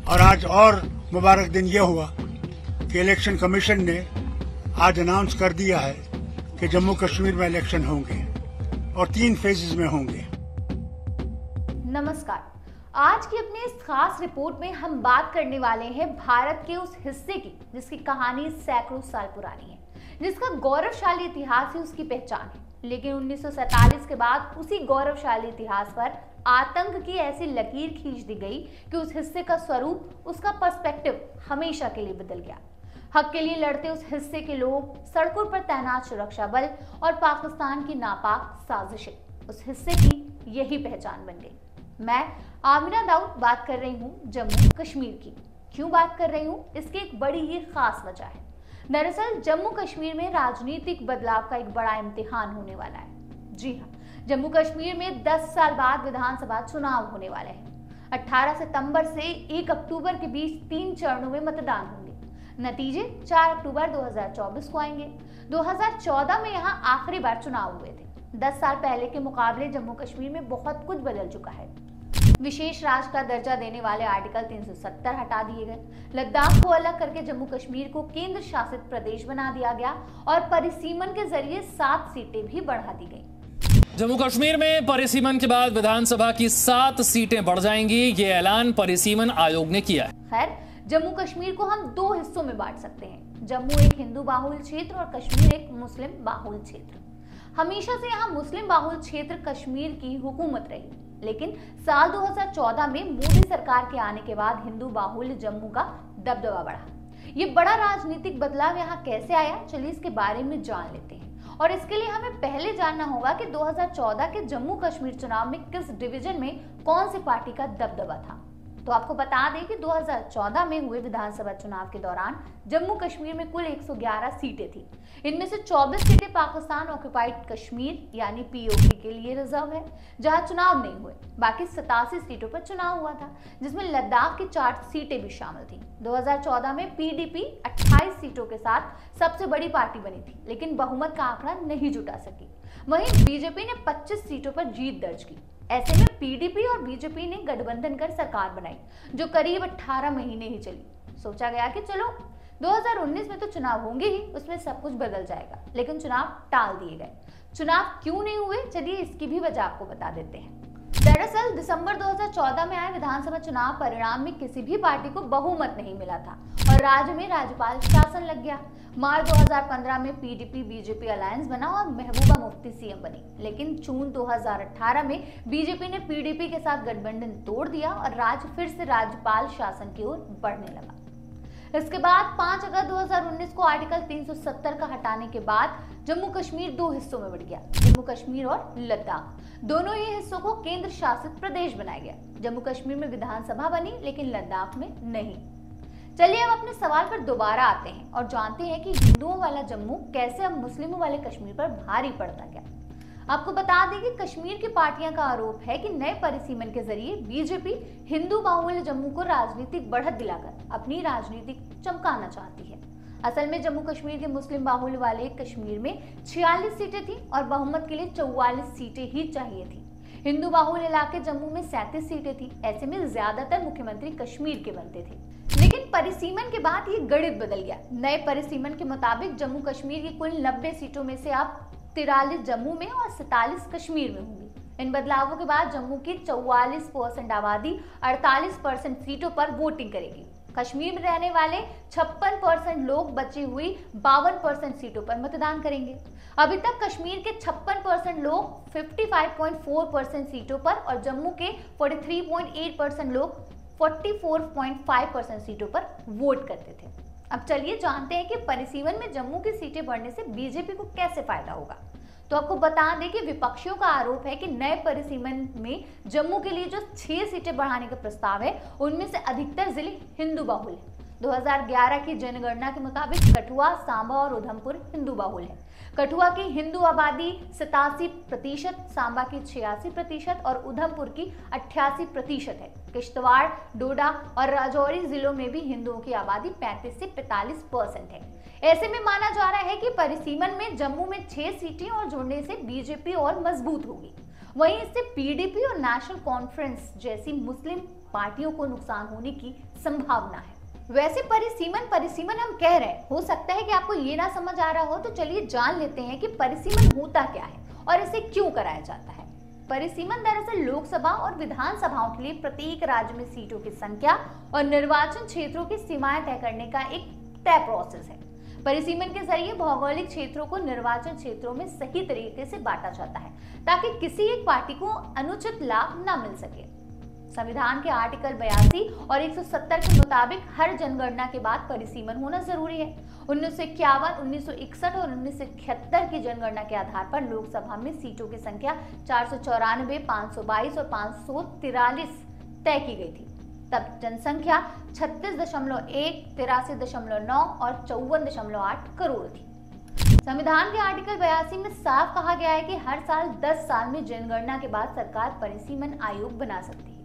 और आज और मुबारक दिन ये हुआ कि इलेक्शन कमीशन ने आज अनाउंस कर दिया है कि जम्मू कश्मीर में इलेक्शन होंगे और 3 फेजेस में होंगे। नमस्कार, आज की अपनी इस खास रिपोर्ट में हम बात करने वाले हैं भारत के उस हिस्से की जिसकी कहानी सैकड़ों साल पुरानी है, जिसका गौरवशाली इतिहास ही उसकी पहचान है। लेकिन 1947 के बाद उसी गौरवशाली इतिहास पर आतंक की ऐसी लकीर खींच दी गई कि उस हिस्से का स्वरूप, उसका पर्सपेक्टिव हमेशा के लिए बदल गया। हक के लिए लड़ते उस हिस्से के लोग, सड़कों पर तैनात सुरक्षा बल और पाकिस्तान की नापाक साजिशें उस हिस्से की यही पहचान बन गई। मैं आमिना दाऊद बात कर रही हूँ जम्मू कश्मीर की। क्यों बात कर रही हूँ, इसकी एक बड़ी ही खास वजह है। दरअसल जम्मू कश्मीर में राजनीतिक बदलाव का एक बड़ा इम्तिहान होने वाला है। जी हाँ, जम्मू कश्मीर में 10 साल बाद विधानसभा चुनाव होने वाले हैं। 18 सितंबर से 1 अक्टूबर के बीच 3 चरणों में मतदान होंगे। नतीजे 4 अक्टूबर 2024 को आएंगे। 2014 में यहाँ आखिरी बार चुनाव हुए थे। 10 साल पहले के मुकाबले जम्मू कश्मीर में बहुत कुछ बदल चुका है। विशेष राज्य का दर्जा देने वाले आर्टिकल 370 हटा दिए गए। लद्दाख को अलग करके जम्मू कश्मीर को केंद्र शासित प्रदेश बना दिया गया और परिसीमन के जरिए 7 सीटें भी बढ़ा दी गई। जम्मू कश्मीर में परिसीमन के बाद विधानसभा की 7 सीटें बढ़ जाएंगी, ये ऐलान परिसीमन आयोग ने किया है। खैर, जम्मू कश्मीर को हम 2 हिस्सों में बांट सकते हैं। जम्मू एक हिंदू बाहुल क्षेत्र और कश्मीर एक मुस्लिम बाहुल क्षेत्र। हमेशा से यहाँ मुस्लिम बाहुल क्षेत्र कश्मीर की हुकूमत रही, लेकिन साल 2014 में मोदी सरकार के आने के बाद हिंदू बाहुल्य जम्मू का दबदबा बढ़ा। ये बड़ा राजनीतिक बदलाव यहाँ कैसे आया, चलिए इसके बारे में जान लेते हैं। और इसके लिए हमें पहले जानना होगा कि 2014 के जम्मू कश्मीर चुनाव में किस डिवीजन में कौन सी पार्टी का दबदबा था। तो आपको बता दें कि 2014 में हुए विधानसभा चुनाव के दौरान जम्मू कश्मीर में कुल 111 सीटें थी। इनमें से 24 सीटें पाकिस्तान ऑक्युपाइड कश्मीर यानी पीओके के लिए रिजर्व है, जहां चुनाव नहीं हुए। बाकी 87 सीटों पर चुनाव हुआ था, जिसमें लद्दाख की 4 सीटें भी शामिल थी। 2014 में पीडीपी 28 सीटों के साथ सबसे बड़ी पार्टी बनी थी, लेकिन बहुमत का आंकड़ा नहीं जुटा सकी। वहीं बीजेपी ने 25 सीटों पर जीत दर्ज की। ऐसे में पीडीपी और बीजेपी ने गठबंधन कर सरकार बनाई, जो करीब 18 महीने ही चली। सोचा गया कि चलो 2019 में तो चुनाव होंगे ही, उसमें सब कुछ बदल जाएगा, लेकिन चुनाव टाल दिए गए। चुनाव क्यों नहीं हुए, चलिए इसकी भी वजह आपको बता देते हैं। दरअसल दिसंबर 2014 में आए विधानसभा चुनाव परिणाम में किसी भी पार्टी को बहुमत नहीं मिला था और राज्य में राज्यपाल शासन लग गया। मार्च 2015 में पीडीपी बीजेपी अलायंस बना और महबूबा मुफ्ती सीएम बनी, लेकिन जून 2018 में बीजेपी ने पीडीपी के साथ गठबंधन तोड़ दिया और राज्य फिर से राज्यपाल शासन की ओर बढ़ने लगा। इसके बाद 5 अगस्त 2019 को आर्टिकल 370 का हटाने के बाद जम्मू कश्मीर 2 हिस्सों में बढ़ गया, जम्मू कश्मीर और लद्दाख। दोनों ही हिस्सों को केंद्र शासित प्रदेश बनाया गया। जम्मू कश्मीर में विधानसभा बनी, लेकिन लद्दाख में नहीं। चलिए अब अपने सवाल पर दोबारा आते हैं और जानते हैं कि हिंदुओं वाला जम्मू कैसे अब मुस्लिमों वाले कश्मीर पर भारी पड़ता गया। आपको बता दें कि कश्मीर की पार्टियां का आरोप है कि नए परिसीमन के जरिए बीजेपी हिंदू बाहुल्य जम्मू को राजनीतिक बढ़त दिलाकर अपनी राजनीतिक चमकाना चाहती है। असल में जम्मू कश्मीर के मुस्लिम बाहुल्य वाले कश्मीर में 46 सीटें थी और बहुमत के लिए 44 सीटें ही चाहिए थी। हिंदू बाहुल्य इलाके जम्मू में 37 सीटें थी। ऐसे में ज्यादातर मुख्यमंत्री कश्मीर के बनते थे, लेकिन परिसीमन के बाद ये गणित बदल गया। नए परिसीमन के मुताबिक जम्मू कश्मीर की कुल 90 सीटों में से अब 43 जम्मू में और 47 कश्मीर में होंगी। इन बदलावों के बाद जम्मू की 44% आबादी 48% सीटों पर वोटिंग करेगी। कश्मीर में रहने वाले 56% लोग बची हुई 52% सीटों पर मतदान करेंगे। अभी तक कश्मीर के 56% लोग 55.4% सीटों पर और जम्मू के 43.8% लोग 44.5% सीटों पर वोट करते थे। अब चलिए जानते हैं कि परिसीमन में जम्मू की सीटें बढ़ने से बीजेपी को कैसे फायदा होगा। तो आपको बता दें कि विपक्षियों का आरोप है कि नए परिसीमन में जम्मू के लिए जो 6 सीटें बढ़ाने का प्रस्ताव है, उनमें से अधिकतर जिले हिंदू बाहुल हैं। 2011 की जनगणना के मुताबिक कठुआ, सांबा और उधमपुर हिंदू बाहुल है। कठुआ की हिंदू आबादी 87%, सांबा की 86% और उधमपुर की 88% है। किश्तवाड़, डोडा और राजौरी जिलों में भी हिंदुओं की आबादी 35 से 45% है। ऐसे में माना जा रहा है कि परिसीमन में जम्मू में 6 सीटें और जुड़ने से बीजेपी और मजबूत होगी। वहीं इससे पीडीपी और नेशनल कॉन्फ्रेंस जैसी मुस्लिम पार्टियों को नुकसान होने की संभावना है। वैसे परिसीमन हम कह रहे हैं, हो सकता है कि आपको ये ना समझ आ रहा हो, तो चलिए जान लेते हैं कि परिसीमन होता क्या है और इसे क्यों कराया जाता है। परिसीमन दरअसल लोकसभा और विधानसभाओं के लिए प्रत्येक राज्य में सीटों की संख्या और निर्वाचन क्षेत्रों की सीमाएं तय करने का एक तय प्रोसेस है। परिसीमन के जरिए भौगोलिक क्षेत्रों को निर्वाचन क्षेत्रों में सही तरीके से बांटा जाता है ताकि किसी एक पार्टी को अनुचित लाभ न मिल सके। संविधान के आर्टिकल 82 और 170 के मुताबिक हर जनगणना के बाद परिसीमन होना जरूरी है। 1951, 1961 और 1971 की जनगणना के आधार पर लोकसभा में सीटों की संख्या 494, 522 और 543 तय की गई थी। तब जनसंख्या 36.1, 83.9 और 54.8 करोड़ थी। संविधान के आर्टिकल 82 में साफ कहा गया है कि हर साल 10 साल में जनगणना के बाद सरकार परिसीमन आयोग बना सकती है।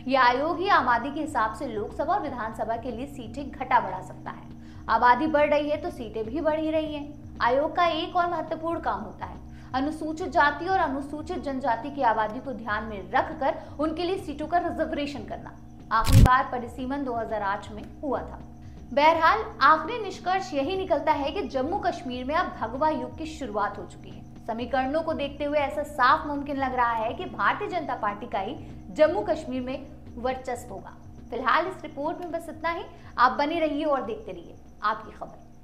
यह आयोग ही आबादी के हिसाब से लोकसभा और विधानसभा के लिए सीटें घटा बढ़ा सकता है। आबादी बढ़ रही है तो सीटें भी बढ़ ही रही हैं। आयोग का एक और महत्वपूर्ण काम होता है अनुसूचित जाति और अनुसूचित जनजाति की आबादी को ध्यान में रखकर उनके लिए सीटों का रिजर्वेशन करना। आखिरी बार परिसीमन 2008 में हुआ था। बहरहाल आखिरी निष्कर्ष यही निकलता है कि जम्मू कश्मीर में अब भगवा युग की शुरुआत हो चुकी है। समीकरणों को देखते हुए ऐसा साफ मुमकिन लग रहा है कि भारतीय जनता पार्टी का ही जम्मू कश्मीर में वर्चस्व होगा। फिलहाल इस रिपोर्ट में बस इतना ही। आप बने रहिए और देखते रहिए आपकी खबर।